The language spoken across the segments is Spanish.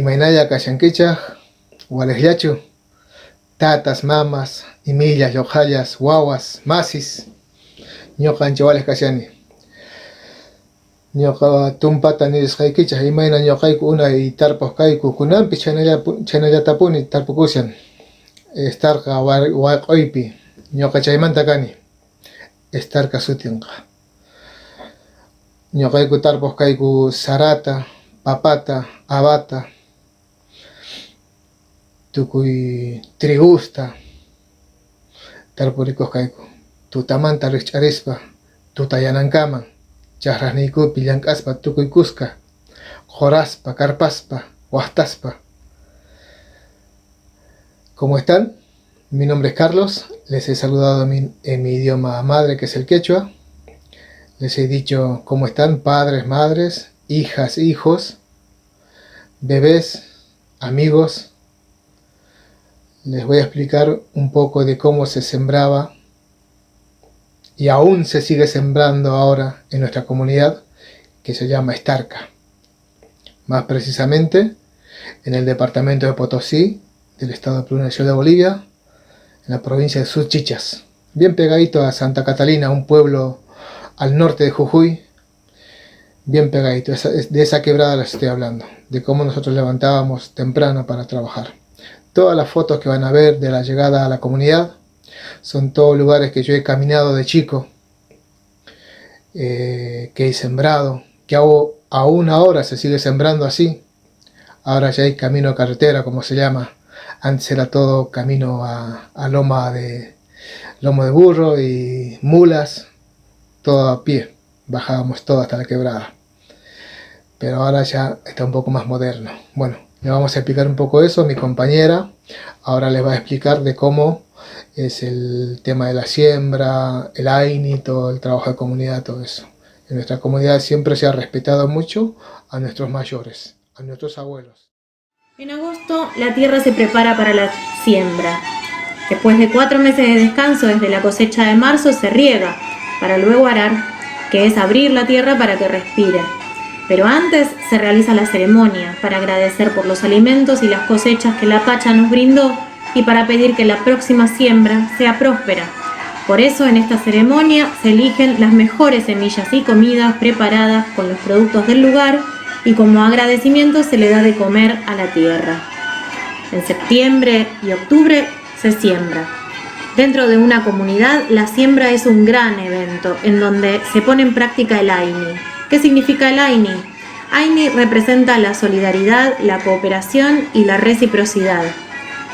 imaynaya kashankichaq waliqllachu, tatas, mamas, imillas, yoqallas, wawas, masis, ñuqa ancha waliq kashani. Ñuqa tumpata nirisqaykichaq imayna ñuqayku unay tarpuq kayku kunanpi chaynallatapuni tarpukushan estarqa waqaypi, ñuqa chaymanta kani, estarqa sutinqa. Ñuqayku tarpuq kayku sarata, papata, habata, tukuy trigusta tarpurikuq kayku, tutamanta rikch'arispa tutayanankaman, chaqraqniykupi llank'aspa tukuykusqa, quraspa, karpaspa, waqtaspa. ¿Cómo están? Mi nombre es Carlos, les he saludado en mi idioma madre, que es el quechua. Les he dicho cómo están padres, madres, hijas, hijos, bebés, amigos. Les voy a explicar un poco de cómo se sembraba y aún se sigue sembrando ahora en nuestra comunidad, que se llama Estarca. Más precisamente en el departamento de Potosí, del estado plurinacional de Bolivia, en la provincia de Suchichas, bien pegadito a Santa Catalina, un pueblo al norte de Jujuy, bien pegadito. De esa quebrada les estoy hablando, de cómo nosotros levantábamos temprano para trabajar. Todas las fotos que van a ver de la llegada a la comunidad son todos lugares que yo he caminado de chico, que he sembrado, que aún ahora se sigue sembrando así. Ahora ya hay camino a carretera, como se llama. Antes era todo camino a lomo de burro y mulas, todo a pie, bajábamos todo hasta la quebrada. Pero ahora ya está un poco más moderno. Bueno, le vamos a explicar un poco eso. Mi compañera ahora les va a explicar de cómo es el tema de la siembra, el AINI, todo el trabajo de comunidad, todo eso. En nuestra comunidad siempre se ha respetado mucho a nuestros mayores, a nuestros abuelos. En agosto la tierra se prepara para la siembra. Después de 4 meses de descanso desde la cosecha de marzo se riega para luego arar, que es abrir la tierra para que respire. Pero antes se realiza la ceremonia para agradecer por los alimentos y las cosechas que la Pacha nos brindó y para pedir que la próxima siembra sea próspera. Por eso en esta ceremonia se eligen las mejores semillas y comidas preparadas con los productos del lugar y como agradecimiento se le da de comer a la tierra. En septiembre y octubre se siembra. Dentro de una comunidad, la siembra es un gran evento en donde se pone en práctica el AINI. ¿Qué significa el AINI? AINI representa la solidaridad, la cooperación y la reciprocidad.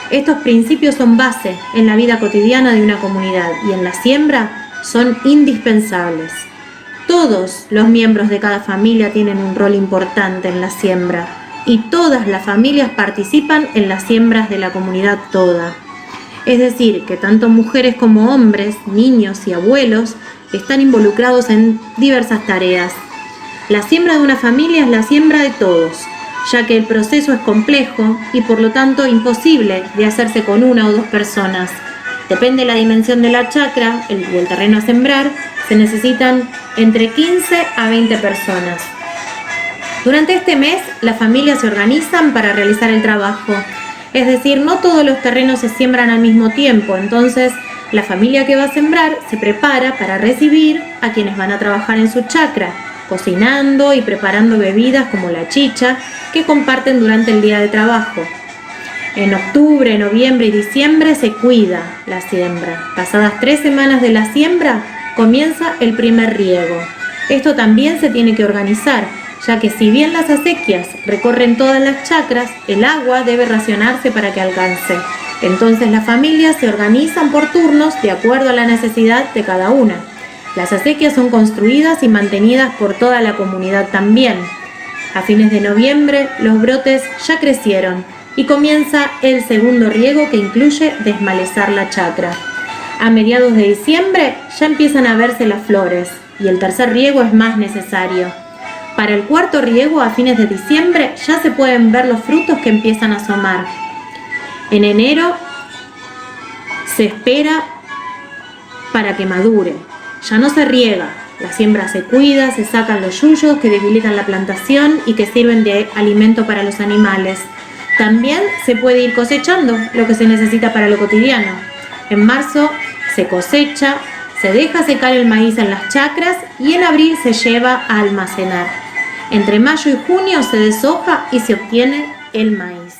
Estos principios son base en la vida cotidiana de una comunidad y en la siembra son indispensables. Todos los miembros de cada familia tienen un rol importante en la siembra y todas las familias participan en las siembras de la comunidad toda. Es decir, que tanto mujeres como hombres, niños y abuelos están involucrados en diversas tareas. La siembra de una familia es la siembra de todos, ya que el proceso es complejo y por lo tanto imposible de hacerse con 1 o 2 personas. Depende de la dimensión de la chacra o el terreno a sembrar, se necesitan entre 15 a 20 personas. Durante este mes, las familias se organizan para realizar el trabajo. Es decir, no todos los terrenos se siembran al mismo tiempo, entonces la familia que va a sembrar se prepara para recibir a quienes van a trabajar en su chacra, cocinando y preparando bebidas como la chicha que comparten durante el día de trabajo. En octubre, noviembre y diciembre se cuida la siembra. Pasadas 3 semanas de la siembra, comienza el primer riego. Esto también se tiene que organizar, ya que si bien las acequias recorren todas las chacras, el agua debe racionarse para que alcance. Entonces las familias se organizan por turnos de acuerdo a la necesidad de cada una. Las acequias son construidas y mantenidas por toda la comunidad también. A fines de noviembre, los brotes ya crecieron y comienza el segundo riego que incluye desmalezar la chacra. A mediados de diciembre ya empiezan a verse las flores y el tercer riego es más necesario. Para el cuarto riego, a fines de diciembre, ya se pueden ver los frutos que empiezan a asomar. En enero se espera para que madure. Ya no se riega, la siembra se cuida, se sacan los yuyos que debilitan la plantación y que sirven de alimento para los animales. También se puede ir cosechando lo que se necesita para lo cotidiano. En marzo se cosecha, se deja secar el maíz en las chacras y en abril se lleva a almacenar. Entre mayo y junio se deshoja y se obtiene el maíz.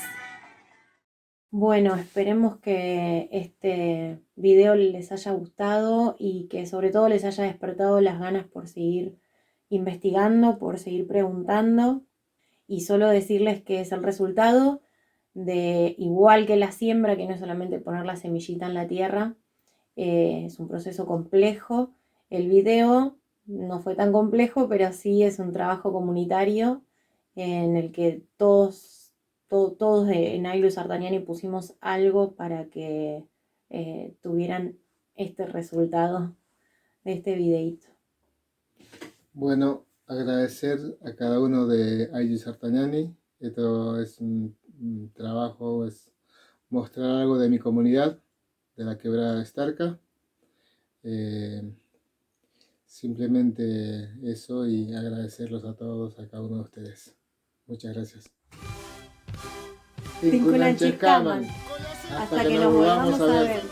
Bueno, esperemos que este video les haya gustado y que sobre todo les haya despertado las ganas por seguir investigando, por seguir preguntando, y solo decirles que es el resultado de, igual que la siembra, que no es solamente poner la semillita en la tierra, es un proceso complejo. El video no fue tan complejo, pero sí es un trabajo comunitario en el que todos en Aglio Sartagnani pusimos algo para que tuvieran este resultado de este videito. Bueno, agradecer a cada uno de Aglio Sartagnani. Esto es un trabajo, es mostrar algo de mi comunidad, de la Quebrada de Estarca. Simplemente eso, y agradecerlos a todos, a cada uno de ustedes. Muchas gracias. Hasta que nos volvamos a ver.